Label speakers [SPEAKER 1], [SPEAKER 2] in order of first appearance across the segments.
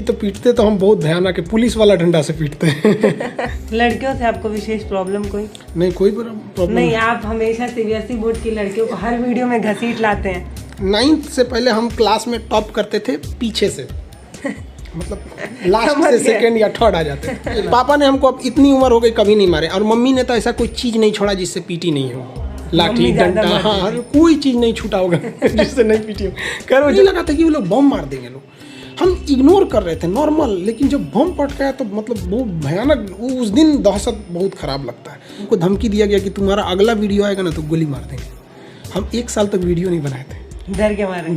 [SPEAKER 1] तो पीटते तो हम बहुत भयानक है, पुलिस वाला डंडा से पीटते हैं।
[SPEAKER 2] लड़कियों से आपको विशेष प्रॉब्लम कोई
[SPEAKER 1] नहीं, कोई प्रॉब्लम
[SPEAKER 2] नहीं। आप हमेशा सीबीएसई बोर्ड की लड़कियों को हर वीडियो में घसीट लाते हैं।
[SPEAKER 1] 9th से पहले हम क्लास में टॉप करते थे पीछे से, मतलब लास्ट से सेकंड या थर्ड आ जाते। पापा ने हमको अब इतनी उम्र हो गई कभी नहीं मारे, और मम्मी ने तो ऐसा कोई चीज़ नहीं छोड़ा जिससे पीटी नहीं हो। लाठी डंडा, हाँ, कोई चीज़ नहीं छूटा होगा जिससे नहीं पीटी हो। कर मुझे लगा था कि वो लोग बम मार देंगे लोग, हम इग्नोर कर रहे थे नॉर्मल, लेकिन जब बम पटका तो मतलब बहुत भयानक, उस दिन दहशत बहुत ख़राब लगता है। उनको धमकी दिया गया कि तुम्हारा अगला वीडियो आएगा ना तो गोली मार देंगे। हम 1 साल तक वीडियो नहीं बनाए थे,
[SPEAKER 2] डर के मारे।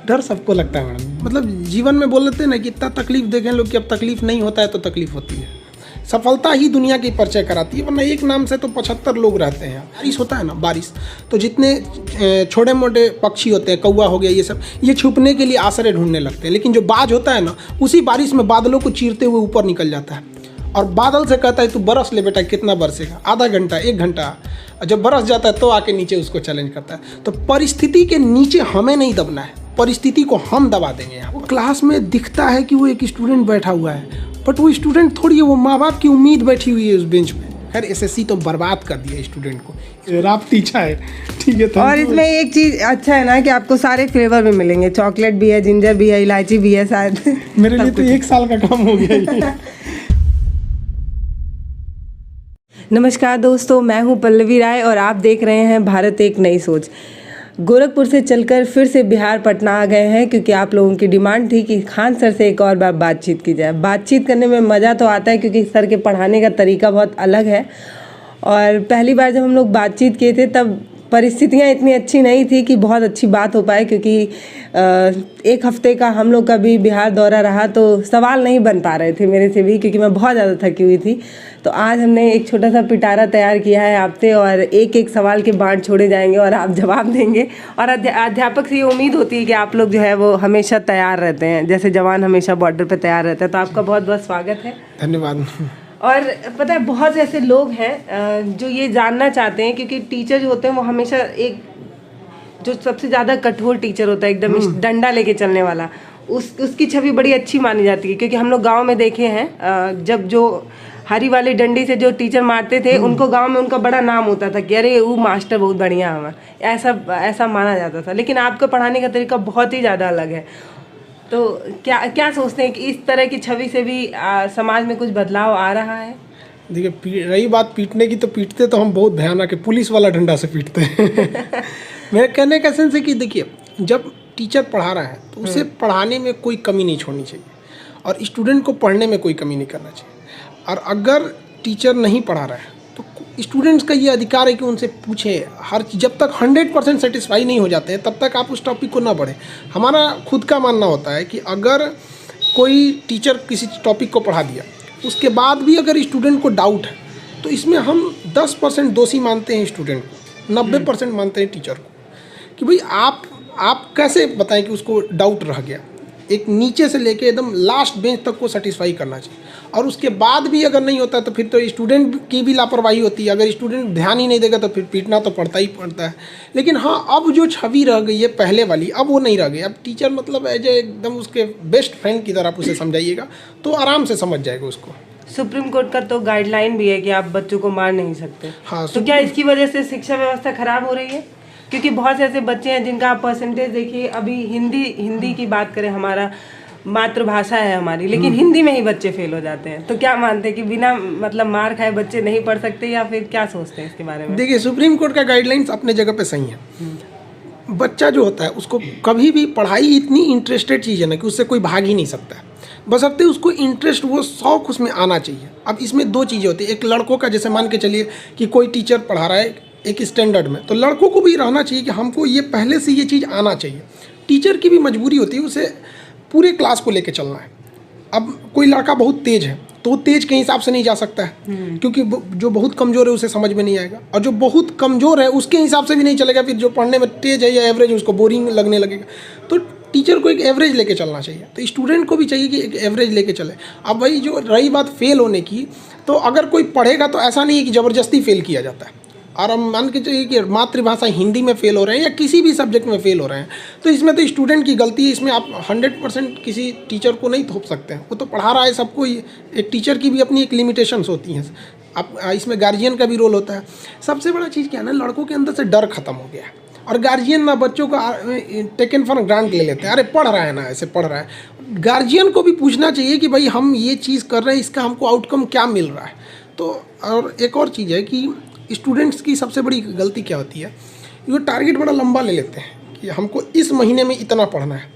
[SPEAKER 1] डर सबको लगता है मैडम। मतलब जीवन में बोल लेते हैं ना कि इतना तकलीफ देखें लोग कि अब तकलीफ नहीं होता है तो तकलीफ होती है। सफलता ही दुनिया की परिचय कराती है, वरना एक नाम से तो 75 लोग रहते हैं। बारिश होता है ना, बारिश तो जितने छोटे मोटे पक्षी होते हैं, कौवा हो गया, ये सब, ये छुपने के लिए आश्रय ढूंढने लगते हैं। लेकिन जो बाज होता है ना, उसी बारिश में बादलों को चीरते हुए ऊपर निकल जाता है और बादल से कहता है तू बरस ले बेटा, कितना बरसेगा, आधा घंटा, 1 घंटा। जब बरस जाता है तो आके नीचे उसको चैलेंज करता है। तो परिस्थिति के नीचे हमें नहीं दबना है, परिस्थिति को हम दबा देंगे। यहाँ वो क्लास में दिखता है कि वो एक स्टूडेंट बैठा हुआ है, बट वो स्टूडेंट थोड़ी है, वो माँ बाप की उम्मीद बैठी हुई है उस बेंच पे। खैर एसएससी तो बर्बाद कर दिया स्टूडेंट को, रात पीछा है, ठीक है।
[SPEAKER 2] और इसमें एक चीज अच्छा है ना कि आपको सारे फ्लेवर भी मिलेंगे, चॉकलेट भी है, जिंजर भी है, इलायची भी है, शायद
[SPEAKER 1] मेरे लिए तो 1 साल का काम हो गया।
[SPEAKER 2] नमस्कार दोस्तों, मैं हूं पल्लवी राय और आप देख रहे हैं भारत एक नई सोच। गोरखपुर से चलकर फिर से बिहार पटना आ गए हैं क्योंकि आप लोगों की डिमांड थी कि खान सर से एक और बार बातचीत की जाए। बातचीत करने में मज़ा तो आता है क्योंकि सर के पढ़ाने का तरीका बहुत अलग है। और पहली बार जब हम लोग बातचीत किए थे तब परिस्थितियाँ इतनी अच्छी नहीं थी कि बहुत अच्छी बात हो पाए, क्योंकि 1 हफ्ते का हम लोग का भी बिहार दौरा रहा तो सवाल नहीं बन पा रहे थे मेरे से भी, क्योंकि मैं बहुत ज़्यादा थकी हुई थी। तो आज हमने एक छोटा सा पिटारा तैयार किया है आपसे, और एक सवाल के बाँट छोड़े जाएंगे और आप जवाब देंगे। और अध्यापक से ये उम्मीद होती है कि आप लोग जो है वो हमेशा तैयार रहते हैं, जैसे जवान हमेशा बॉर्डर पर तैयार रहते हैं। तो आपका बहुत बहुत स्वागत है।
[SPEAKER 1] धन्यवाद।
[SPEAKER 2] और पता है बहुत ऐसे लोग हैं जो ये जानना चाहते हैं, क्योंकि टीचर जो होते हैं वो हमेशा एक जो सबसे ज़्यादा कठोर टीचर होता है, एकदम डंडा लेके चलने वाला, उसकी छवि बड़ी अच्छी मानी जाती है। क्योंकि हम लोग गांव में देखे हैं, जब जो हरी वाली डंडी से जो टीचर मारते थे उनको गांव में उनका बड़ा नाम होता था कि अरे वो मास्टर बहुत बढ़िया है, ऐसा माना जाता था। लेकिन आपका पढ़ाने का तरीका बहुत ही ज़्यादा अलग है। तो क्या सोचते हैं कि इस तरह की छवि से भी समाज में कुछ बदलाव आ रहा है?
[SPEAKER 1] देखिए, रही बात पीटने की, तो पीटते तो हम बहुत भयानक है, पुलिस वाला डंडा से पीटते हैं। मेरे कहने का सेंस है कि देखिए, जब टीचर पढ़ा रहा है तो उसे पढ़ाने में कोई कमी नहीं छोड़नी चाहिए, और स्टूडेंट को पढ़ने में कोई कमी नहीं करना चाहिए। और अगर टीचर नहीं पढ़ा रहा है तो स्टूडेंट्स का ये अधिकार है कि उनसे पूछे हर चीज़। जब तक 100% सेटिस्फाई नहीं हो जाते हैं तब तक आप उस टॉपिक को ना पढ़ें। हमारा खुद का मानना होता है कि अगर कोई टीचर किसी टॉपिक को पढ़ा दिया, उसके बाद भी अगर स्टूडेंट को डाउट है, तो इसमें हम 10% दोषी मानते हैं स्टूडेंट को, 90% मानते हैं टीचर को। कि भाई आप कैसे बताएं कि उसको डाउट रह गया। एक नीचे से लेके एकदम लास्ट बेंच तक को सेटिस्फाई करना चाहिए, और उसके बाद भी अगर नहीं होता तो फिर तो स्टूडेंट की भी लापरवाही होती है। अगर स्टूडेंट ध्यान ही नहीं देगा तो फिर पीटना तो पड़ता ही पड़ता है। लेकिन हाँ, अब जो छवि रह गई है पहले वाली, अब वो नहीं रह गई। अब टीचर मतलब एज एकदम उसके बेस्ट फ्रेंड की तरह आप उसे समझाइएगा तो आराम से समझ जाएगा उसको।
[SPEAKER 2] सुप्रीम कोर्ट का तो गाइडलाइन भी है कि आप बच्चों को मार नहीं सकते।
[SPEAKER 1] हाँ,
[SPEAKER 2] तो क्या इसकी वजह से शिक्षा व्यवस्था खराब हो रही है? क्योंकि बहुत से ऐसे बच्चे हैं जिनका आप परसेंटेज देखिए, अभी हिंदी की बात करें, हमारा मातृभाषा है हमारी, लेकिन हिंदी में ही बच्चे फेल हो जाते हैं। तो क्या मानते हैं कि बिना मतलब मार खाए बच्चे नहीं पढ़ सकते, या फिर क्या सोचते हैं इसके बारे में?
[SPEAKER 1] देखिए, सुप्रीम कोर्ट का गाइडलाइंस अपने जगह पे सही है। बच्चा जो होता है उसको कभी भी पढ़ाई इतनी इंटरेस्टेड चीज़ है ना कि उससे कोई भाग ही नहीं सकता है, बशर्ते उसको इंटरेस्ट, वो शौक उसमें आना चाहिए। अब इसमें 2 चीज़ें होती है। एक लड़कों का, जैसे मान के चलिए कि कोई टीचर पढ़ा रहा है एक स्टैंडर्ड में, तो लड़कों को भी रहना चाहिए कि हमको ये पहले से ये चीज़ आना चाहिए। टीचर की भी मजबूरी होती है, उसे पूरे क्लास को लेके चलना है। अब कोई लड़का बहुत तेज है तो वो तेज के हिसाब से नहीं जा सकता है, क्योंकि जो बहुत कमज़ोर है उसे समझ में नहीं आएगा, और जो बहुत कमज़ोर है उसके हिसाब से भी नहीं चलेगा। फिर जो पढ़ने में तेज है या एवरेज है उसको बोरिंग लगने लगेगा। तो टीचर को एक एवरेज लेके चलना चाहिए, तो स्टूडेंट को भी चाहिए कि एक एवरेज लेके चले। अब भाई जो रही बात फेल होने की, तो अगर कोई पढ़ेगा तो ऐसा नहीं है कि ज़बरदस्ती फेल किया जाता है। और हम मान के चलिए कि मातृभाषा हिंदी में फेल हो रहे हैं या किसी भी सब्जेक्ट में फेल हो रहे हैं, तो इसमें तो स्टूडेंट की गलती है। इसमें आप 100% किसी टीचर को नहीं थोप सकते हैं, वो तो पढ़ा रहा है सबको। एक टीचर की भी अपनी एक लिमिटेशंस होती हैं। अब इसमें गार्जियन का भी रोल होता है। सबसे बड़ा चीज़ क्या है ना, लड़कों के अंदर से डर खत्म हो गया है और गार्जियन ना बच्चों को टेकन फॉर ग्रांट ले लेते हैं। अरे पढ़ रहा है ना, ऐसे पढ़ रहा है। गार्जियन को भी पूछना चाहिए कि भाई हम ये चीज़ कर रहे हैं, इसका हमको आउटकम क्या मिल रहा है। तो और एक और चीज़ है कि स्टूडेंट्स की सबसे बड़ी गलती क्या होती है, वो टारगेट बड़ा लंबा ले लेते हैं कि हमको इस महीने में इतना पढ़ना है,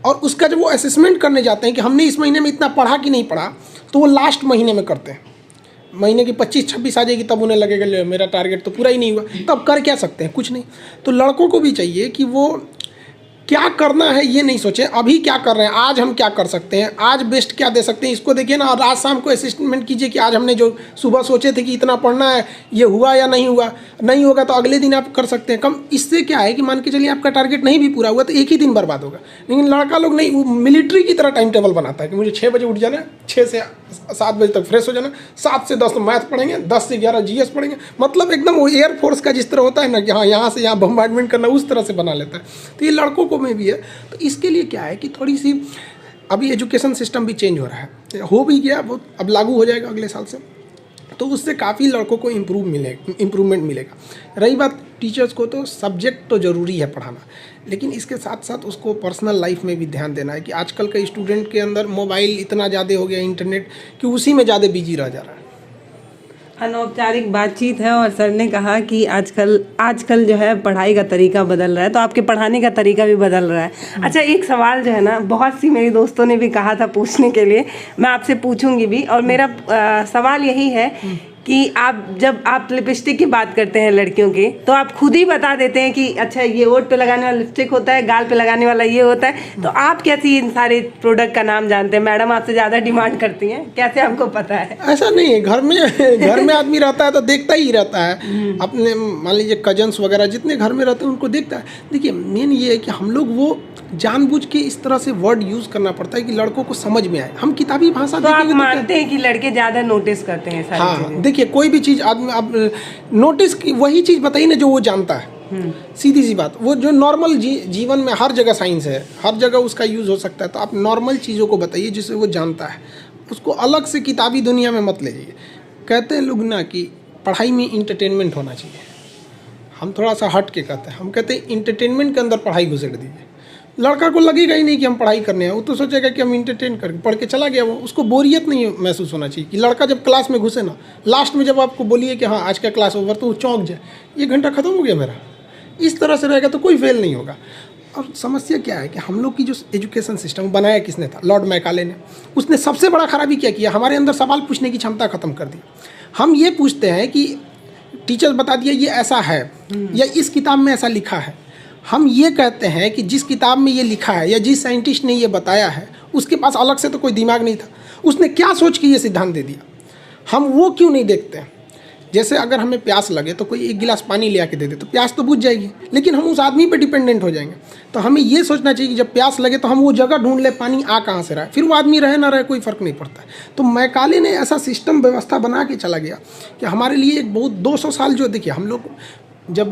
[SPEAKER 1] और उसका जब वो असेसमेंट करने जाते हैं कि हमने इस महीने में इतना पढ़ा कि नहीं पढ़ा, तो वो लास्ट महीने में करते हैं। महीने की 25-26 आ जाएगी तब उन्हें लगेगा मेरा टारगेट तो पूरा ही नहीं हुआ। तब कर क्या सकते हैं, कुछ नहीं। तो लड़कों को भी चाहिए कि वो क्या करना है ये नहीं सोचें, अभी क्या कर रहे हैं, आज हम क्या कर सकते हैं, आज बेस्ट क्या दे सकते हैं, इसको देखिए ना। और आज शाम को असेसमेंट कीजिए कि आज हमने जो सुबह सोचे थे कि इतना पढ़ना है, ये हुआ या नहीं हुआ। नहीं होगा तो अगले दिन आप कर सकते हैं कम। इससे क्या है कि मान के चलिए आपका टारगेट नहीं भी पूरा हुआ तो एक ही दिन बर्बाद होगा। लेकिन लड़का लोग नहीं, वो मिलिट्री की तरह टाइम टेबल बनाता है कि मुझे 6 बजे उठ जाना है, 6 से 7 बजे तक फ्रेश हो जाना, 7 से 10 मैथ पढ़ेंगे, 10 से 11 GS पढ़ेंगे। मतलब एकदम वो एयरफोर्स का जिस तरह होता है ना कि हाँ यहाँ से यहाँ बम्बार्डमेंट करना, उस तरह से बना लेता है। तो ये लड़कों को में भी है। तो इसके लिए क्या है कि थोड़ी सी अभी एजुकेशन सिस्टम भी चेंज हो रहा है, हो भी गया, वो अब लागू हो जाएगा अगले साल से। तो उससे काफ़ी लड़कों को इम्प्रूवमेंट मिलेगा। रही बात टीचर्स को, तो सब्जेक्ट तो ज़रूरी है पढ़ाना, लेकिन इसके साथ साथ उसको पर्सनल लाइफ में भी ध्यान देना है कि आजकल के स्टूडेंट के अंदर मोबाइल इतना ज़्यादा हो गया, इंटरनेट, कि उसी में ज़्यादा बिजी रह जा रहा है।
[SPEAKER 2] अनौपचारिक बातचीत है और सर ने कहा कि आजकल जो है पढ़ाई का तरीका बदल रहा है, तो आपके पढ़ाने का तरीका भी बदल रहा है। अच्छा, एक सवाल जो है ना, बहुत सी मेरी दोस्तों ने भी कहा था पूछने के लिए, मैं आपसे पूछूंगी भी। और मेरा सवाल यही है कि जब आप लिपस्टिक की बात करते हैं लड़कियों की, तो आप खुद ही बता देते हैं कि अच्छा ये होठ पे लगाने वाला लिपस्टिक होता है, गाल पे लगाने वाला ये होता है। तो आप कैसे इन सारे प्रोडक्ट का नाम जानते हैं? मैडम आपसे ज़्यादा डिमांड करती हैं, कैसे आपको पता है?
[SPEAKER 1] ऐसा नहीं है, घर में आदमी रहता है तो देखता ही रहता है। अपने मान लीजिए कजन्स वगैरह जितने घर में रहते हैं उनको देखता है। देखिए मेन ये है कि हम लोग वो जानबूझ के इस तरह से वर्ड यूज़ करना पड़ता है कि लड़कों को समझ में आए। हम किताबी भाषा
[SPEAKER 2] तो आप मानते हैं कि लड़के ज़्यादा नोटिस करते हैं सारी चीज़ें?
[SPEAKER 1] हाँ, देखिए कोई भी चीज़ आदमी आप नोटिस की वही चीज़ बताइए ना जो वो जानता है। सीधी सी बात, वो जो नॉर्मल जीवन में हर जगह साइंस है, हर जगह उसका यूज़ हो सकता है। तो आप नॉर्मल चीज़ों को बताइए जिसे वो जानता है, उसको अलग से किताबी दुनिया में मत लीजिए। कहते हैं लोग ना कि पढ़ाई में इंटरटेनमेंट होना चाहिए, हम थोड़ा सा हट के कहते हैं। हम कहते हैं इंटरटेनमेंट के अंदर पढ़ाई घुसेड़ दीजिए। लड़का को लगेगा ही नहीं कि हम पढ़ाई करने हैं, वो तो सोचेगा कि हम इंटरटेन करके पढ़ के चला गया। वो उसको बोरियत नहीं महसूस होना चाहिए। कि लड़का जब क्लास में घुसे ना, लास्ट में जब आपको बोलिए कि हाँ आज का क्लास ओवर, तो वो चौंक जाए, 1 घंटा खत्म हो गया मेरा। इस तरह से रहेगा तो कोई फेल नहीं होगा। और समस्या क्या है कि हम लोग की जो एजुकेशन सिस्टम बनाया किसने था? लॉर्ड मैकाले ने। उसने सबसे बड़ा खराबी क्या किया? हमारे अंदर सवाल पूछने की क्षमता खत्म कर दी। हम ये पूछते हैं कि टीचर बता दिया ये ऐसा है या इस किताब में ऐसा लिखा है। हम ये कहते हैं कि जिस किताब में ये लिखा है या जिस साइंटिस्ट ने ये बताया है, उसके पास अलग से तो कोई दिमाग नहीं था, उसने क्या सोच के ये सिद्धांत दे दिया। हम वो क्यों नहीं देखते हैं? जैसे अगर हमें प्यास लगे तो कोई 1 गिलास पानी ले आके दे दे तो प्यास तो बुझ जाएगी, लेकिन हम उस आदमी पे डिपेंडेंट हो जाएंगे। तो हमें ये सोचना चाहिए कि जब प्यास लगे तो हम वो जगह ढूंढ ले, पानी आ कहाँ से रहा है, फिर वो आदमी रहे ना रहे कोई फ़र्क नहीं पड़ता है। तो मैकाले ने ऐसा सिस्टम व्यवस्था बना के चला गया कि हमारे लिए एक बहुत 200 साल जो, देखिए हम लोग जब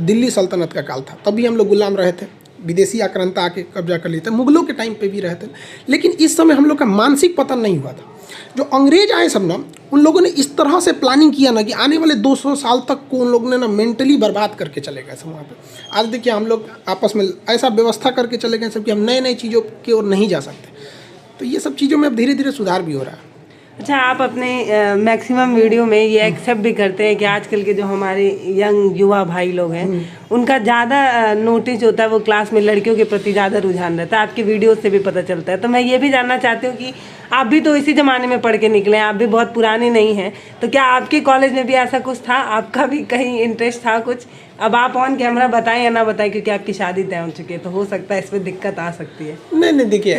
[SPEAKER 1] दिल्ली सल्तनत का काल था तभी हम लोग गुलाम रहे थे, विदेशी आक्रांता आके कब्जा कर लिए थे, मुगलों के टाइम पे भी रहे थे। लेकिन इस समय हम लोग का मानसिक पतन नहीं हुआ था। जो अंग्रेज आए सब ना, उन लोगों ने इस तरह से प्लानिंग किया ना कि आने वाले 200 साल तक को उन लोगों ने ना मेंटली बर्बाद करके चले गए सब वहाँ पे। आज देखिए हम लोग आपस में ऐसा व्यवस्था करके चले गए सब कि हम नए नए चीज़ों की ओर नहीं जा सकते। तो ये सब चीज़ों में अब धीरे धीरे सुधार भी हो रहा है।
[SPEAKER 2] अच्छा, आप अपने मैक्सिमम वीडियो में ये एक्सेप्ट भी करते हैं कि आजकल के जो हमारे यंग युवा भाई लोग हैं, उनका ज़्यादा नोटिस होता है, वो क्लास में लड़कियों के प्रति ज़्यादा रुझान रहता है। आपकी वीडियो से भी पता चलता है। तो मैं ये भी जानना चाहती हूँ कि आप भी तो इसी ज़माने में पढ़ के निकले हैं, आप भी बहुत पुराने नहीं हैं, तो क्या आपके कॉलेज में भी ऐसा कुछ था? आपका भी कहीं इंटरेस्ट था कुछ? अब आप ऑन कैमरा बताएं या ना बताएं, क्योंकि आपकी शादी तय हो चुकी है, तो हो सकता है इसमें दिक्कत आ सकती है।
[SPEAKER 1] नहीं देखिए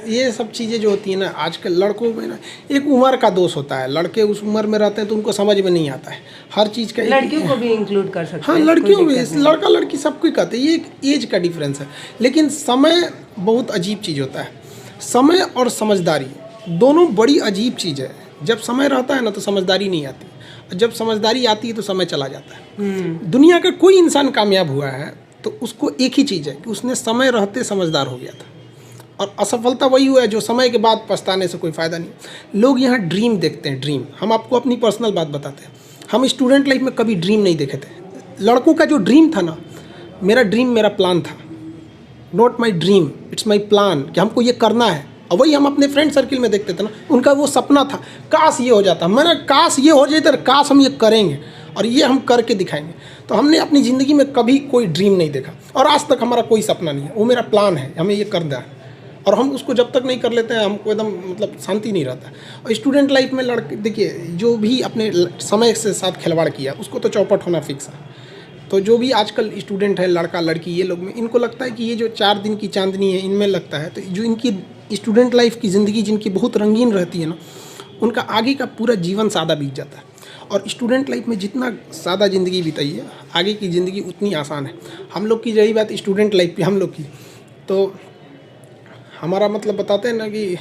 [SPEAKER 1] ये सब चीज़ें जो होती हैं ना, आजकल लड़कों में ना एक उम्र का दोष होता है। लड़के उस उम्र में रहते हैं तो उनको समझ में नहीं आता है हर चीज़ का।
[SPEAKER 2] लड़कियों को भी इंक्लूड कर सकते हैं।
[SPEAKER 1] हाँ, लड़कियों में, लड़का लड़की सबको ही कहते हैं, ये एक एज का डिफरेंस है। लेकिन समय बहुत अजीब चीज़ होता है। समय और समझदारी दोनों बड़ी अजीब चीज़ है। जब समय रहता है ना तो समझदारी नहीं आती, जब समझदारी आती है तो समय चला जाता है। दुनिया का कोई इंसान कामयाब हुआ है तो उसको एक ही चीज़ है कि उसने समय रहते समझदार हो गया था, और असफलता वही हुआ है जो समय के बाद पछताने से कोई फ़ायदा नहीं। लोग यहाँ ड्रीम देखते हैं, ड्रीम। हम आपको अपनी पर्सनल बात बताते हैं, हम स्टूडेंट लाइफ में कभी ड्रीम नहीं देखे थे। लड़कों का जो ड्रीम था ना, मेरा ड्रीम मेरा प्लान था, not my dream, it's my plan, कि हमको ये करना है। और वही हम अपने फ्रेंड सर्किल में देखते थे ना, उनका वो सपना था, काश ये हो जाता, मैंने काश ये हो जाता, काश हम ये करेंगे और ये हम करके दिखाएंगे। तो हमने अपनी ज़िंदगी में कभी कोई ड्रीम नहीं देखा, और आज तक हमारा कोई सपना नहीं है, वो मेरा प्लान है, हमें ये करना है। और हम उसको जब तक नहीं कर लेते हैं हमको एकदम मतलब शांति नहीं रहता। और स्टूडेंट लाइफ में लड़के देखिए, जो भी अपने समय के साथ खिलवाड़ किया उसको तो चौपट होना फिक्स है। तो जो भी आजकल स्टूडेंट है, लड़का लड़की, ये लोग में इनको लगता है कि ये जो 4 दिन की चांदनी है इनमें लगता है, तो जो इनकी स्टूडेंट लाइफ की ज़िंदगी जिनकी बहुत रंगीन रहती है ना, उनका आगे का पूरा जीवन सादा बीत जाता है। और स्टूडेंट लाइफ में जितना सादा ज़िंदगी बिताइए, आगे की ज़िंदगी उतनी आसान है। हम लोग की रही बात स्टूडेंट लाइफ की, हम लोग की तो हमारा मतलब बताते हैं ना कि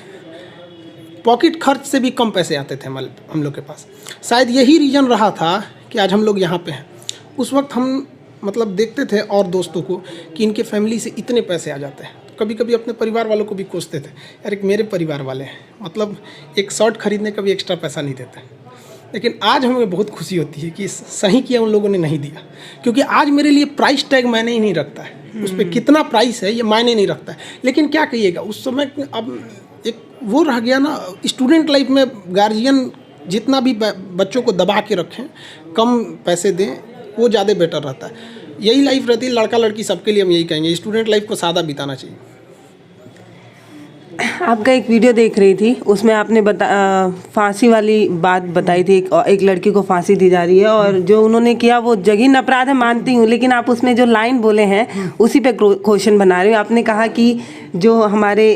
[SPEAKER 1] पॉकेट खर्च से भी कम पैसे आते थे हम लोग के पास। शायद यही रीज़न रहा था कि आज हम लोग यहाँ पे हैं। उस वक्त हम मतलब देखते थे और दोस्तों को कि इनके फैमिली से इतने पैसे आ जाते हैं। कभी कभी अपने परिवार वालों को भी कोसते थे, यार एक मेरे परिवार वाले हैं, मतलब एक शर्ट खरीदने का भी एक्स्ट्रा पैसा नहीं देते। लेकिन आज हमें बहुत खुशी होती है कि सही किया उन लोगों ने नहीं दिया, क्योंकि आज मेरे लिए प्राइस टैग मायने ही नहीं रखता है, उस पर कितना प्राइस है ये मायने नहीं रखता है। लेकिन क्या कहिएगा, उस समय अब एक वो रह गया ना, स्टूडेंट लाइफ में गार्जियन जितना भी बच्चों को दबा के रखें, कम पैसे दें, वो ज़्यादा बेटर रहता है। यही लाइफ रहती है लड़का लड़की सबके लिए। हम यही कहेंगे स्टूडेंट लाइफ को सादा बिताना चाहिए।
[SPEAKER 2] आपका एक वीडियो देख रही थी, उसमें आपने फांसी वाली बात बताई थी। एक लड़की को फांसी दी जा रही है और जो उन्होंने किया वो जघन्य अपराध है, मानती हूँ, लेकिन आप उसमें जो लाइन बोले हैं उसी पे क्वेश्चन बना रही हूँ। आपने कहा कि जो हमारे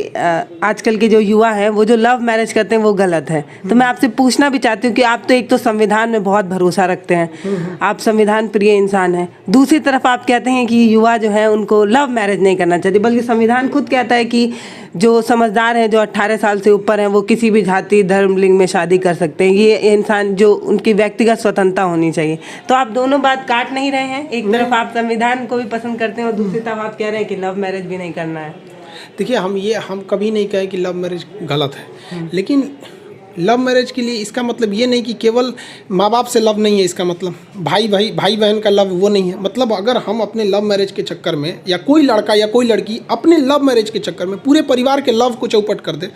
[SPEAKER 2] आजकल के जो युवा हैं वो जो लव मैरिज करते हैं वो गलत है। तो मैं आपसे पूछना भी चाहती हूँ कि आप तो एक तो संविधान में बहुत भरोसा रखते हैं, आप संविधान प्रिय इंसान हैं, दूसरी तरफ आप कहते हैं कि युवा जो है उनको लव मैरिज नहीं करना चाहिए, बल्कि संविधान खुद कहता है कि जो समझदार हैं, जो 18 साल से ऊपर हैं, वो किसी भी जाति धर्म लिंग में शादी कर सकते हैं। ये इंसान जो उनकी व्यक्तिगत स्वतंत्रता होनी चाहिए। तो आप दोनों बात काट नहीं रहे हैं? एक तरफ आप संविधान को भी पसंद करते हैं और दूसरी तरफ आप कह रहे हैं कि लव मैरिज भी नहीं करना है।
[SPEAKER 1] देखिए, हम कभी नहीं कहें कि लव मैरिज गलत है, लेकिन लव मैरिज के लिए इसका मतलब ये नहीं कि केवल माँ बाप से लव नहीं है। इसका मतलब भाई बहन का लव वो नहीं है। मतलब अगर हम अपने लव मैरिज के चक्कर में, या कोई लड़का या कोई लड़की अपने लव मैरिज के चक्कर में पूरे परिवार के लव को चौपट कर दे,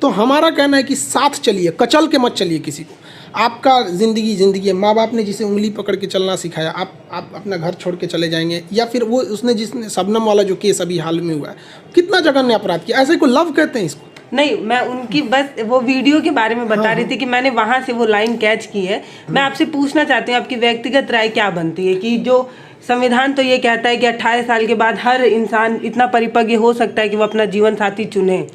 [SPEAKER 1] तो हमारा कहना है कि साथ चलिए, कचल के मत चलिए किसी को। आपका ज़िंदगी है। माँ बाप ने जिसे उंगली पकड़ के चलना सिखाया, आप अपना घर छोड़ के चले जाएंगे, या फिर वो जिसने शबनम वाला जो केस अभी हाल में हुआ है, कितना जघन्य अपराध किया, ऐसे को लव कहते हैं इसको?
[SPEAKER 2] नहीं, मैं उनकी बस वो वीडियो के बारे में बता रही थी कि मैंने वहां से वो लाइन कैच की है। मैं आपसे पूछना चाहती हूँ, आपकी व्यक्तिगत राय क्या बनती है कि जो संविधान तो ये कहता है कि 18 साल के बाद हर इंसान इतना परिपक्व हो सकता है कि वो अपना जीवन साथी चुने,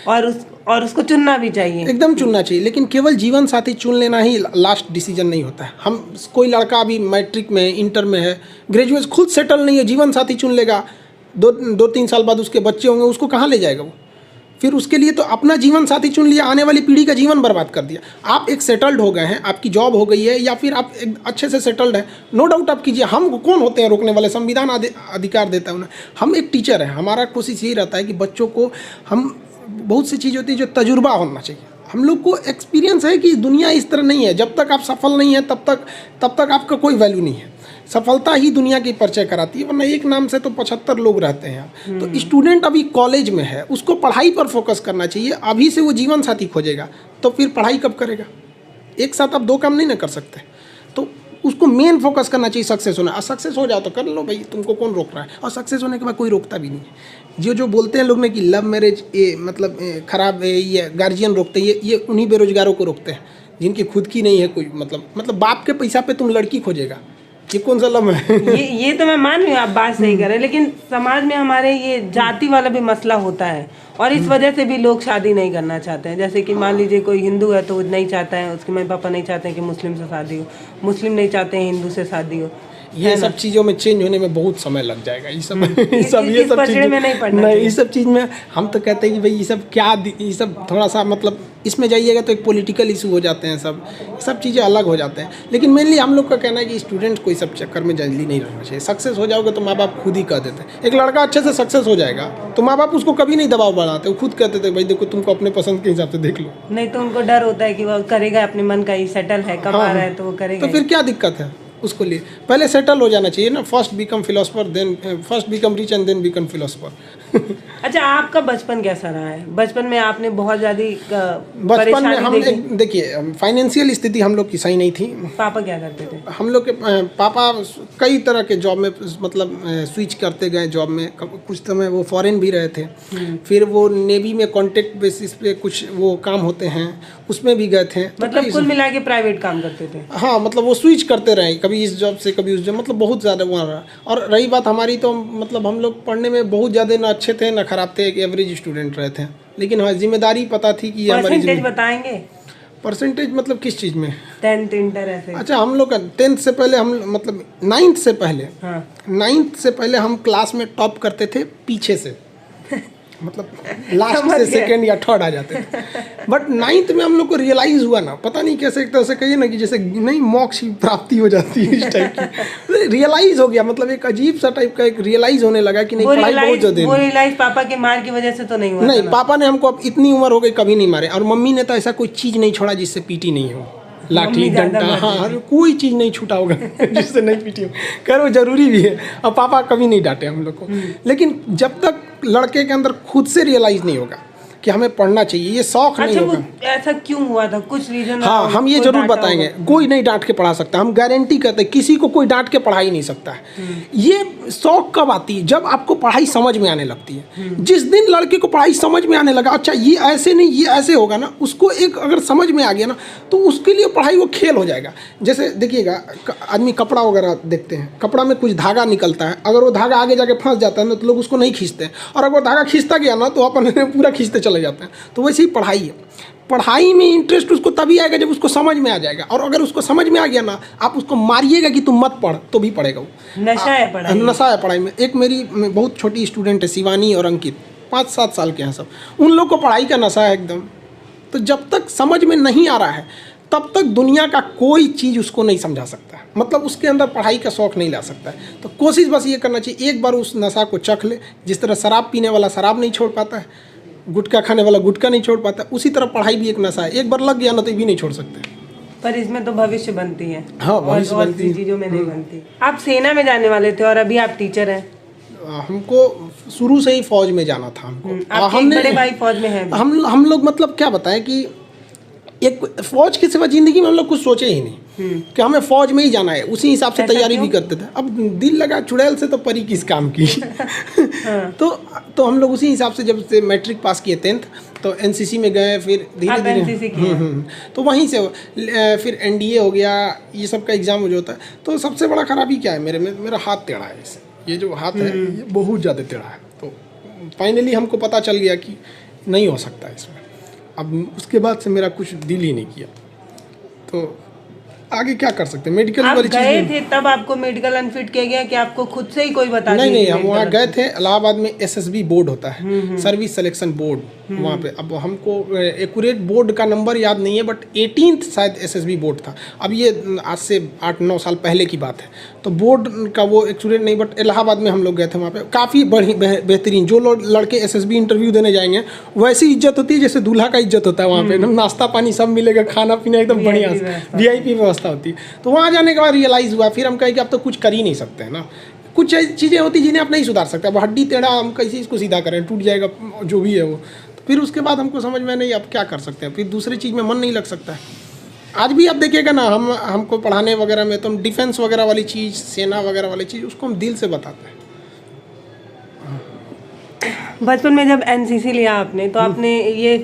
[SPEAKER 2] और उसको चुनना भी चाहिए,
[SPEAKER 1] एकदम चुनना चाहिए। लेकिन केवल जीवन साथी चुन लेना ही लास्ट डिसीजन नहीं होता है। हम कोई लड़का अभी मैट्रिक में, इंटर में है, ग्रेजुएट, खुद सेटल नहीं है, जीवन साथी चुन लेगा, 2-3 साल बाद उसके बच्चे होंगे, उसको कहाँ ले जाएगा वो? फिर उसके लिए तो अपना जीवन साथी चुन लिया, आने वाली पीढ़ी का जीवन बर्बाद कर दिया। आप एक सेटल्ड हो गए हैं, आपकी जॉब हो गई है, या फिर आप एक अच्छे से सेटल्ड हैं, नो डाउट आप कीजिए। हम कौन होते हैं रोकने वाले? संविधान अधिकार देता है उन्हें। हम एक टीचर हैं, हमारा कोशिश यही रहता है कि बच्चों को हम बहुत सी चीज़ होती है जो तजुर्बा होना चाहिए। हम लोग को एक्सपीरियंस है कि दुनिया इस तरह नहीं है। जब तक आप सफल नहीं है तब तक आपका कोई वैल्यू नहीं है। सफलता ही दुनिया की परिचय कराती है, वरना एक नाम से तो 75 लोग रहते हैं। तो स्टूडेंट अभी कॉलेज में है, उसको पढ़ाई पर फोकस करना चाहिए। अभी से वो जीवन साथी खोजेगा तो फिर पढ़ाई कब करेगा? एक साथ आप 2 काम नहीं ना कर सकते। तो उसको मेन फोकस करना चाहिए सक्सेस होना। और सक्सेस हो जाओ तो कर लो भाई, तुमको कौन रोक रहा है? और सक्सेस होने के बाद कोई रोकता भी नहीं है। जो बोलते हैं लोग ने कि लव मैरिज ये मतलब खराब है, ये गार्जियन रोकते हैं, ये उन्हीं बेरोजगारों को रोकते हैं जिनकी खुद की नहीं है कोई। मतलब बाप के पैसा पे तुम लड़की खोजेगा, ये कौन सा लव है?
[SPEAKER 2] ये तो मैं मान रही हूँ, आप बात सही कर रहे हैं, लेकिन समाज में हमारे ये जाति वाला भी मसला होता है, और इस वजह से भी लोग शादी नहीं करना चाहते हैं। जैसे कि मान लीजिए कोई हिंदू है तो वो नहीं चाहता है, उसके मम्मी पापा नहीं चाहते हैं कि मुस्लिम से शादी हो, मुस्लिम नहीं चाहते हैं हिंदू से शादी हो।
[SPEAKER 1] ये सब चीज़ों में चेंज होने में बहुत समय लग जाएगा। ये सब
[SPEAKER 2] इस पचड़े में नहीं पड़ना
[SPEAKER 1] नहीं,
[SPEAKER 2] चाहिए।
[SPEAKER 1] इस सब चीज़ में हम तो कहते हैं कि भाई ये सब थोड़ा सा मतलब इसमें जाइएगा तो एक पॉलिटिकल इशू हो जाते हैं, सब चीज़ें अलग हो जाते हैं। लेकिन मेनली हम लोग का कहना है कि स्टूडेंट को इस सब चक्कर में जल्दी नहीं रहना चाहिए। सक्सेस हो जाओगे तो माँ बाप खुद ही कह देते हैं। एक लड़का अच्छे से सक्सेस हो जाएगा तो माँ बाप उसको कभी नहीं दबाव बढ़ाते, वो खुद कहते थे भाई देखो तुमको अपने पसंद के हिसाब से देख लो।
[SPEAKER 2] नहीं तो उनको डर होता है कि वो करेगा अपने मन का ही, सेटल है, कमा रहा है तो वो करेगा।
[SPEAKER 1] तो फिर क्या दिक्कत है उसको लिए? पहले सेटल हो जाना चाहिए ना। First become philosopher, then first become rich and then become philosopher.
[SPEAKER 2] अच्छा, आपका बचपन कैसा रहा है? बचपन में आपने बहुत ज़्यादा
[SPEAKER 1] बचपन में हम देखिए फाइनेंशियल स्थिति हम लोग की सही नहीं थी।
[SPEAKER 2] पापा क्या करते थे?
[SPEAKER 1] हम लोग के पापा कई तरह के जॉब में मतलब स्विच करते गए जॉब में। कुछ समय वो फॉरेन भी रहे थे, फिर वो नेवी में कॉन्ट्रैक्ट बेसिस पे कुछ वो काम होते हैं उसमें भी गए थे।
[SPEAKER 2] मतलब कुल मिला के प्राइवेट काम करते थे?
[SPEAKER 1] हाँ, मतलब वो स्विच करते रहे, कभी इस जॉब से कभी उस जॉब, मतलब बहुत ज़्यादा वहाँ रहा। और रही बात हमारी तो मतलब हम लोग पढ़ने में बहुत ज़्यादा ना अच्छे थे ना खराब थे, एक एवरेज स्टूडेंट रहे थे। लेकिन हाँ, जिम्मेदारी पता थी कि हमारी
[SPEAKER 2] परसेंटेज बताएंगे?
[SPEAKER 1] परसेंटेज मतलब किस चीज़ में?
[SPEAKER 2] 10th इंटर ऐसे?
[SPEAKER 1] अच्छा, हम लोग का 10th से पहले हम मतलब 9th से पहले,
[SPEAKER 2] हाँ।
[SPEAKER 1] 9th से पहले हम क्लास में टॉप करते थे पीछे से। मतलब लास्ट से सेकंड या थर्ड आ जाते थे। बट 9th में हम लोग को रियलाइज़ हुआ ना, पता नहीं कैसे, एक तरह से कहिए ना कि जैसे नहीं मोक्ष की प्राप्ति हो जाती है इस टाइप की। रियलाइज़ हो गया, मतलब एक अजीब सा टाइप का एक रियलाइज़ होने लगा कि नहीं पढ़ाई बहुत ज़्यादा।
[SPEAKER 2] वो रियलाइज पापा के मार की वजह से तो नहीं हुआ?
[SPEAKER 1] नहीं, पापा ने हमको अब इतनी उम्र हो गई कभी नहीं मारे, और मम्मी ने तो ऐसा कोई चीज़ नहीं छोड़ा जिससे पीटी नहीं हो। लाठी डंडा, हाँ, कोई चीज़ नहीं छूटा होगा जिससे नहीं पीटी हो। खैर वो जरूरी भी है, और पापा कभी नहीं डांटे हम लोग को। लेकिन जब तक लड़के के अंदर खुद से रियलाइज़ नहीं होगा कि हमें पढ़ना चाहिए, ये शौक नहीं होगा।
[SPEAKER 2] ऐसा क्यों हुआ था? कुछ रीजन?
[SPEAKER 1] हाँ, हम ये जरूर बताएंगे। कोई नहीं डांट के पढ़ा सकता, हम गारंटी करते हैं किसी को कोई डांट के पढ़ा ही नहीं सकता है। ये शौक कब आती है? जब आपको पढ़ाई समझ में आने लगती है। जिस दिन लड़के को पढ़ाई समझ में आने लगा, अच्छा ये ऐसे नहीं ये ऐसे होगा ना, उसको एक अगर समझ में आ गया ना तो उसके लिए पढ़ाई वो खेल हो जाएगा। जैसे देखिएगा, आदमी कपड़ा वगैरह देखते हैं, कपड़ा में कुछ धागा निकलता है, अगर वो धागा आगे जाके फंस जाता है ना तो लोग उसको नहीं खींचते हैं, और अगर वो धागा खींचता गया ना तो अपन पूरा खींचते चले जाते हैं। तो वैसे ही पढ़ाई है। पढ़ाई में इंटरेस्ट उसको तभी आएगा जब उसको समझ में आ जाएगा, और अगर उसको समझ में आ गया ना, आप उसको मारिएगा कि तुम मत पढ़ तो भी पढ़ेगा वो।
[SPEAKER 2] नशा है पढ़ाई? नशा
[SPEAKER 1] है पढ़ाई में। एक मेरी बहुत छोटी स्टूडेंट है शिवानी और अंकित, 5-7 साल के हैं सब, उन लोग को पढ़ाई का नशा है एकदम। तो जब तक समझ में नहीं आ रहा है तब तक दुनिया का कोई चीज़ उसको नहीं समझा सकता, मतलब उसके अंदर पढ़ाई का शौक नहीं ला सकता है। तो कोशिश बस ये करना चाहिए, एक बार उस नशा को चख ले। जिस तरह शराब पीने वाला शराब नहीं छोड़ पाता है, गुटखा खाने वाला गुटखा नहीं छोड़ पाता, उसी तरह पढ़ाई भी एक नशा है। एक बार लग गया ना तो भी नहीं छोड़ सकते।
[SPEAKER 2] पर इसमें तो भविष्य बनती है।
[SPEAKER 1] हाँ, भविष्य बनती है,
[SPEAKER 2] चीज़ों में नहीं बनती। आप सेना में जाने वाले थे और अभी आप टीचर हैं।
[SPEAKER 1] हमको शुरू से ही फौज में जाना था। हमको
[SPEAKER 2] हमने बड़े भाई फौज में हैं।
[SPEAKER 1] हम लोग मतलब क्या बताएं कि एक फौज के सिवा ज़िंदगी में हम लोग कुछ सोचे ही नहीं कि हमें फौज में ही जाना है। उसी हिसाब से तैयारी भी करते थे। अब दिल लगा चुड़ैल से तो परी किस काम की।
[SPEAKER 2] हाँ।
[SPEAKER 1] तो हम लोग उसी हिसाब से जब से मैट्रिक पास किए 10th तो एनसीसी में गए, फिर धीरे धीरे तो वहीं से फिर एनडीए हो गया, ये सब का एग्ज़ाम हो जाता है। तो सबसे बड़ा खराबी क्या है मेरा हाथ टेढ़ा है। ये जो हाथ है ये बहुत ज़्यादा टेढ़ा है। तो फाइनली हमको पता चल गया कि नहीं हो सकता इसमें। अब उसके बाद से मेरा कुछ दिल ही नहीं किया। तो आगे क्या कर सकते हैं? मेडिकल वाली चीज़
[SPEAKER 2] गए थे तब आपको मेडिकल अनफिट किया गया कि आपको खुद से ही कोई बता दिया?
[SPEAKER 1] नहीं, हम वहाँ गए थे। इलाहाबाद में एसएसबी बोर्ड होता है, सर्विस सिलेक्शन बोर्ड, वहाँ पे। अब हमको एक्यूरेट बोर्ड का नंबर याद नहीं है, बट 18th शायद एसएसबी बोर्ड था। अब ये आज से 8-9 साल पहले की बात है। तो बोर्ड का वो एक्यूरेट नहीं, बट इलाहाबाद में हम लोग गए थे। वहाँ पे काफ़ी बेहतरीन, जो लड़के एसएसबी इंटरव्यू देने जाएंगे वैसी इज्जत होती है जैसे दूल्हा का इज्जत होता है। वहाँ पे एकदम नाश्ता पानी सब मिलेगा, खाना पीना एकदम बढ़िया, VIP व्यवस्था होती है। तो वहाँ जाने के बाद रियलाइज़ हुआ, फिर हम कहे कि अब तो कुछ कर ही नहीं सकते हैं ना। कुछ चीज़ें होती जिन्हें आप नहीं सुधार सकते। अब हड्डी टेढ़ा हम कैसे इसको सीधा करें, टूट जाएगा जो भी है वो। तो फिर उसके बाद हमको समझ में नहीं अब क्या कर सकते हैं। फिर दूसरी चीज़ में मन नहीं लग सकता है। आज भी आप देखिएगा ना, हमको पढ़ाने वगैरह में तो हम डिफेंस वगैरह वाली चीज़, सेना वगैरह वाली चीज़, उसको हम दिल से बताते हैं।
[SPEAKER 2] बचपन में जब एनसीसी लिया आपने तो आपने ये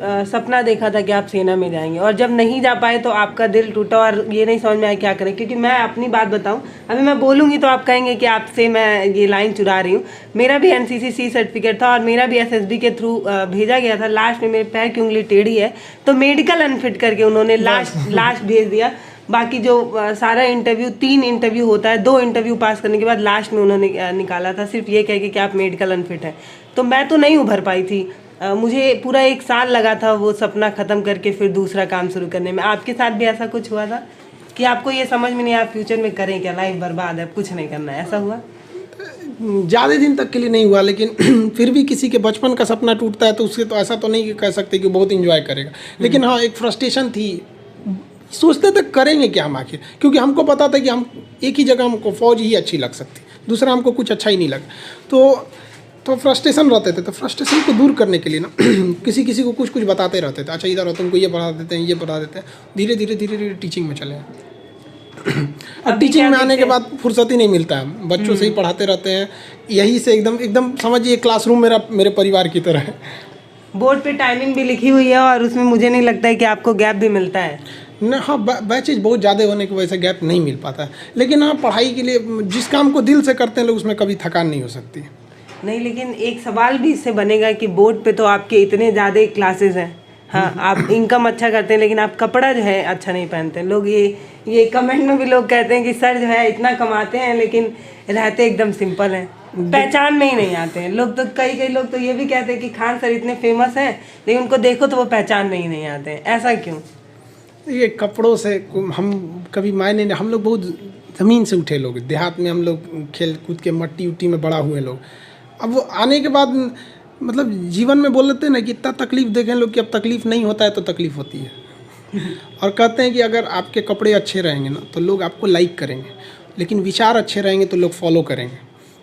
[SPEAKER 2] सपना देखा था कि आप सेना में जाएंगे, और जब नहीं जा पाए तो आपका दिल टूटा और ये नहीं समझ में आया क्या करें। क्योंकि मैं अपनी बात बताऊं, अभी मैं बोलूँगी तो आप कहेंगे कि आपसे मैं ये लाइन चुरा रही हूँ। मेरा भी एनसीसी C सर्टिफिकेट था और मेरा भी एसएसबी के थ्रू भेजा गया था। लास्ट में मेरे पैर की उंगली टेढ़ी है तो मेडिकल अनफिट करके उन्होंने लास्ट भेज दिया। बाकी जो सारा इंटरव्यू 3 इंटरव्यू होता है, 2 इंटरव्यू पास करने के बाद लास्ट में उन्होंने निकाला था सिर्फ ये कह के कि आप मेडिकल अनफिट हैं। तो मैं तो नहीं उभर पाई थी। मुझे पूरा 1 साल लगा था वो सपना ख़त्म करके फिर दूसरा काम शुरू करने में। आपके साथ भी ऐसा कुछ हुआ था कि आपको ये समझ में नहीं आया फ्यूचर में करें क्या, लाइफ बर्बाद है, कुछ नहीं करना है, ऐसा हुआ?
[SPEAKER 1] ज़्यादा दिन तक के लिए नहीं हुआ, लेकिन फिर भी किसी के बचपन का सपना टूटता है तो उससे तो ऐसा तो नहीं कह सकते कि बहुत इंजॉय करेगा। लेकिन हाँ, एक फ्रस्ट्रेशन थी। सोचते थे करेंगे क्या हम आखिर, क्योंकि हमको पता था कि हम एक ही जगह हमको फौज ही अच्छी लग सकती, दूसरा हमको कुछ अच्छा ही नहीं लगा। तो फ्रस्ट्रेशन रहते थे। तो फ्रस्ट्रेशन को दूर करने के लिए ना किसी किसी को कुछ कुछ बताते रहते थे। अच्छा इधर हो, तुमको ये पढ़ा देते हैं, ये पढ़ा देते हैं। धीरे धीरे टीचिंग में चले। अब टीचिंग में आने के बाद फुर्सत ही नहीं मिलता है, बच्चों से ही पढ़ाते रहते हैं। यही से एकदम समझिए क्लासरूम मेरे परिवार की तरह है।
[SPEAKER 2] बोर्ड पे टाइमिंग भी लिखी हुई है और उसमें मुझे नहीं लगता है कि आपको गैप भी मिलता है
[SPEAKER 1] ना। हाँ, बैचेज बहुत ज़्यादा होने की वजह से गैप नहीं मिल पाता है। लेकिन हाँ, पढ़ाई के लिए जिस काम को दिल से करते हैं लोग, उसमें कभी थकान नहीं हो सकती।
[SPEAKER 2] नहीं, लेकिन एक सवाल भी इससे बनेगा कि बोर्ड पे तो आपके इतने ज़्यादा क्लासेस हैं, हाँ, आप इनकम अच्छा करते हैं लेकिन आप कपड़ा जो है अच्छा नहीं पहनते। लोग ये कमेंट में भी लोग कहते हैं कि सर जो है इतना कमाते हैं लेकिन रहते एकदम सिंपल हैं, पहचान में ही नहीं आते हैं लोग। तो कई लोग तो ये भी कहते हैं कि खान सर इतने फेमस हैं लेकिन उनको देखो तो वो पहचान में ही नहीं आते हैं। ऐसा क्यों?
[SPEAKER 1] ये कपड़ों से हम कभी मायने नहीं। हम लोग बहुत ज़मीन से उठे लोग, देहात में हम लोग खेल कूद के मट्टी उट्टी में बड़ा हुए लोग। अब वो आने के बाद मतलब जीवन में बोल लेते हैं ना कि इतना तकलीफ देखें लोग कि अब तकलीफ नहीं होता है तो तकलीफ होती है। और कहते हैं कि अगर आपके कपड़े अच्छे रहेंगे ना तो लोग आपको लाइक करेंगे, लेकिन विचार अच्छे रहेंगे तो लोग फॉलो करेंगे।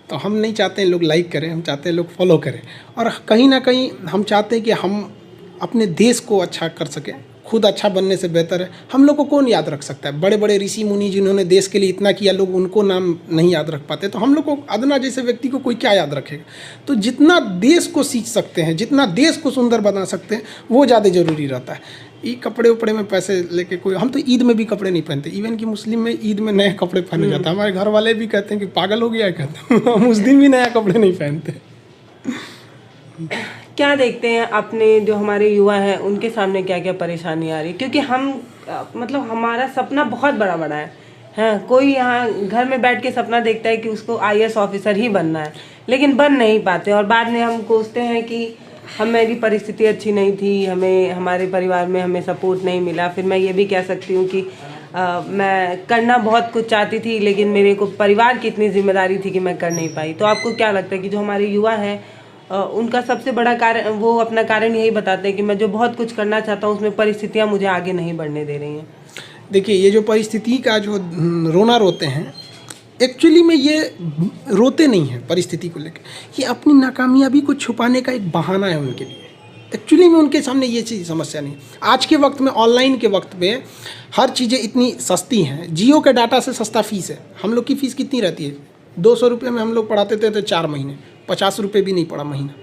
[SPEAKER 1] तो हम नहीं चाहते हैं लोग लाइक करें, हम चाहते हैं लोग फॉलो करें। और कहीं ना कहीं हम चाहते हैं कि हम अपने देश को अच्छा कर सकें। खुद अच्छा बनने से बेहतर है, हम लोग को कौन याद रख सकता है? बड़े बड़े ऋषि मुनि जिन्होंने देश के लिए इतना किया, लोग उनको नाम नहीं याद रख पाते। तो हम लोग को अदना जैसे व्यक्ति को कोई क्या याद रखेगा? तो जितना देश को सीख सकते हैं, जितना देश को सुंदर बना सकते हैं, वो ज़्यादा ज़रूरी रहता है। ये कपड़े उपड़े में पैसे लेके कोई, हम तो ईद में भी कपड़े नहीं पहनते। इवन कि मुस्लिम में ईद में नए कपड़े पहने जाते हैं। हमारे घर वाले भी कहते हैं कि पागल हो गया है, कहते हैं हम उस दिन भी नया कपड़े नहीं पहनते।
[SPEAKER 2] क्या देखते हैं अपने जो हमारे युवा हैं उनके सामने क्या क्या परेशानी आ रही? क्योंकि हम मतलब हमारा सपना बहुत बड़ा बड़ा है, हाँ, कोई यहाँ घर में बैठ के सपना देखता है कि उसको IAS ऑफिसर ही बनना है, लेकिन बन नहीं पाते। और बाद में हम कोसते हैं कि मेरी परिस्थिति अच्छी नहीं थी, हमें हमारे परिवार में हमें सपोर्ट नहीं मिला। फिर मैं ये भी कह सकती हूँ कि मैं करना बहुत कुछ चाहती थी लेकिन मेरे को परिवार की इतनी जिम्मेदारी थी कि मैं कर नहीं पाई। तो आपको क्या लगता है कि जो हमारे युवा हैं उनका सबसे बड़ा कारण, वो अपना कारण यही बताते हैं कि मैं जो बहुत कुछ करना चाहता हूँ उसमें परिस्थितियाँ मुझे आगे नहीं बढ़ने दे रही हैं?
[SPEAKER 1] देखिए, ये जो परिस्थिति का जो रोना रोते हैं, एक्चुअली में ये रोते नहीं हैं परिस्थिति को लेकर, ये अपनी नाकामयाबी को छुपाने का एक बहाना है उनके लिए। एक्चुअली में उनके सामने ये चीज़ समस्या नहीं। आज के वक्त में, ऑनलाइन के वक्त में हर चीज़ें इतनी सस्ती हैं। जियो के डाटा से सस्ता फीस है। हम लोग की फ़ीस कितनी रहती है? 200 रुपये में हम लोग पढ़ाते थे तो 4 महीने, 50 रुपये भी नहीं पड़ा महीना।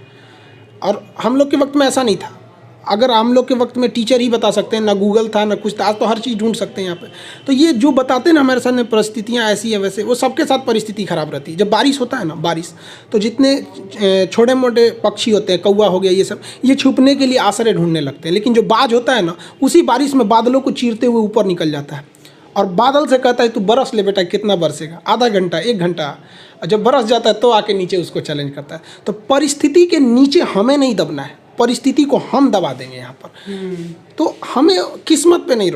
[SPEAKER 1] और हम लोग के वक्त में ऐसा नहीं था। अगर हम लोग के वक्त में टीचर ही बता सकते हैं, ना गूगल था ना कुछ था। आज तो हर चीज़ ढूंढ सकते हैं यहाँ पे। तो ये जो बताते हैं ना हमारे सामने परिस्थितियाँ ऐसी है वैसे, वो सबके साथ परिस्थिति खराब रहती है। जब बारिश होता है ना, बारिश, तो जितने छोटे मोटे पक्षी होते हैं, कौवा हो गया, ये सब, ये छुपने के लिए आश्रय ढूंढने लगते हैं। लेकिन जो बाज होता है ना, उसी बारिश में बादलों को चीरते हुए ऊपर निकल जाता है और बादल से कहता है तू बरस ले बेटा, कितना बरसेगा? आधा घंटा, 1 घंटा। जब बरस जाता है तो आके नीचे उसको चैलेंज करता है। तो परिस्थिति के नीचे हमें नहीं दबना है, परिस्थिति को हम दबा देंगे यहाँ पर। तो हमें किस्मत पे नहीं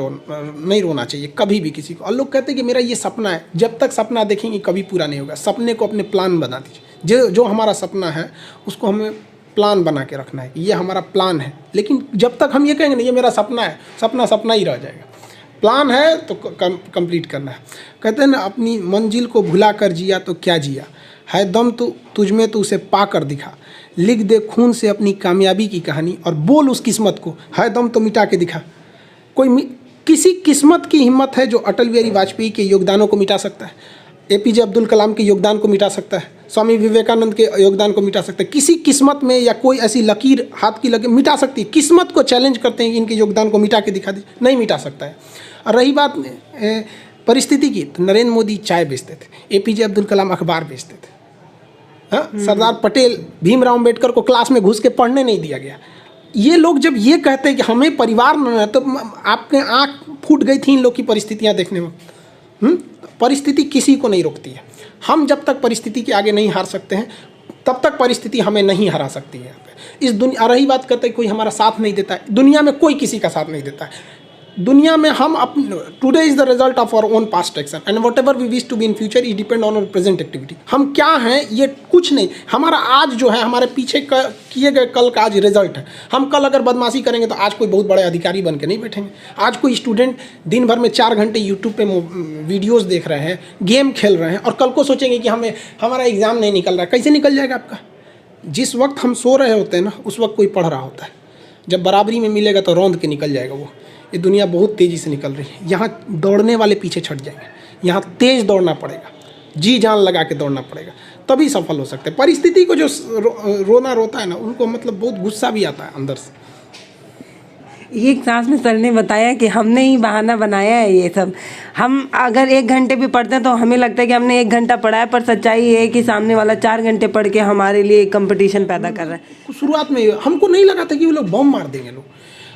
[SPEAKER 1] रोना चाहिए कभी भी किसी को। और लोग कहते हैं कि मेरा ये सपना है। जब तक सपना देखेंगे कभी पूरा नहीं होगा। सपने को अपने प्लान बना दीजिए। जो हमारा सपना है उसको हमें प्लान बना के रखना है कि ये हमारा प्लान है। लेकिन जब तक हम ये कहेंगे ना ये मेरा सपना है, सपना ही रह जाएगा। प्लान है तो कंप्लीट करना है। कहते हैं ना, अपनी मंजिल को भुला कर जिया तो क्या जिया, है दम तो तुझमें तो उसे पा कर दिखा, लिख दे खून से अपनी कामयाबी की कहानी और बोल उस किस्मत को, है दम तो मिटा के दिखा। किसी किस्मत की हिम्मत है जो अटल बिहारी वाजपेयी के योगदानों को मिटा सकता है, APJ अब्दुल कलाम के योगदान को मिटा सकता है, स्वामी विवेकानंद के योगदान को मिटा सकता है। किसी किस्मत में या कोई ऐसी लकीर हाथ की लकीर मिटा सकती है? किस्मत को चैलेंज करते हैं कि इनके योगदान को मिटा के दिखा दीजिए, नहीं मिटा सकता है। और रही बात परिस्थिति की, तो नरेंद्र मोदी चाय बेचते थे, APJ अब्दुल कलाम अखबार बेचते थे। हाँ, सरदार पटेल, भीमराव अम्बेडकर को क्लास में घुस के पढ़ने नहीं दिया गया। ये लोग जब ये कहते हैं कि हमें परिवार न है, तो आपके आँख फूट गई थी इन लोग की परिस्थितियाँ देखने में। परिस्थिति किसी को नहीं रोकती है। हम जब तक परिस्थिति के आगे नहीं हार सकते हैं तब तक परिस्थिति हमें नहीं हरा सकती है। यहाँ पे इस दुनिया, रही बात करते कोई हमारा साथ नहीं देता है, दुनिया में कोई किसी का साथ नहीं देता है। दुनिया में हम today is the result of our own past action and whatever we wish to be in future is depend on our present activity. हम क्या हैं ये कुछ नहीं, हमारा आज जो है हमारे पीछे किए गए कल का आज रिजल्ट है। हम कल अगर बदमाशी करेंगे तो आज कोई बहुत बड़े अधिकारी बन के नहीं बैठेंगे। आज कोई स्टूडेंट दिन भर में 4 घंटे यूट्यूब पे वीडियोज़ देख रहे हैं, गेम खेल रहे हैं, और कल को सोचेंगे कि हमारा एग्ज़ाम नहीं निकल रहा है। कैसे निकल जाएगा आपका? जिस वक्त हम सो रहे होते हैं ना, उस वक्त कोई पढ़ रहा होता है। जब बराबरी में मिलेगा तो रौंद के निकल जाएगा वो। ये दुनिया बहुत तेज़ी से निकल रही है। यहाँ दौड़ने वाले पीछे छट जाएंगे। यहाँ तेज़ दौड़ना पड़ेगा, जी जान लगा के दौड़ना पड़ेगा, तभी सफल हो सकते हैं। परिस्थिति को जो रोना रोता है ना, उनको मतलब बहुत गुस्सा भी आता है अंदर से।
[SPEAKER 2] ये क्लास में सर ने बताया कि हमने ही बहाना बनाया है ये सब। हम अगर 1 घंटे भी पढ़ते हैं तो हमें लगता है कि हमने 1 घंटा पढ़ा है, पर सच्चाई ये है कि सामने वाला 4 घंटे पढ़ के हमारे लिए कंपटीशन पैदा कर रहा है।
[SPEAKER 1] शुरुआत में हमको नहीं लगा था कि वो लोग बम मार देंगे। लोग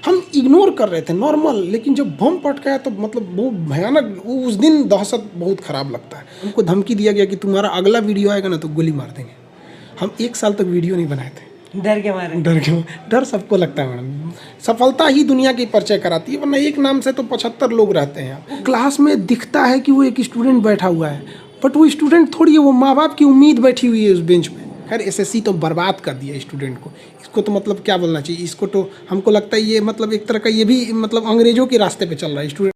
[SPEAKER 1] हम इग्नोर कर रहे थे नॉर्मल, लेकिन जब बम पटका है तो मतलब बहुत भयानक, उस दिन दहशत बहुत ख़राब लगता है। हमको धमकी दिया गया कि तुम्हारा अगला वीडियो आएगा ना तो गोली मार देंगे। हम 1 साल तक वीडियो नहीं बनाए थे,
[SPEAKER 2] डर के मारे।
[SPEAKER 1] डर सबको लगता है मैडम। सफलता ही दुनिया की परिचय कराती है, वरना एक नाम से तो 75 लोग रहते हैं। क्लास में दिखता है कि वो एक स्टूडेंट बैठा हुआ है, बट वो स्टूडेंट थोड़ी है, वो माँ बाप की उम्मीद बैठी हुई है उस बेंच पे। खैर एसएससी तो बर्बाद कर दिया स्टूडेंट को। इसको तो मतलब क्या बोलना चाहिए, इसको तो हमको लगता है ये मतलब एक तरह का ये भी मतलब अंग्रेजों के रास्ते पे चल रहा है स्टूडेंट।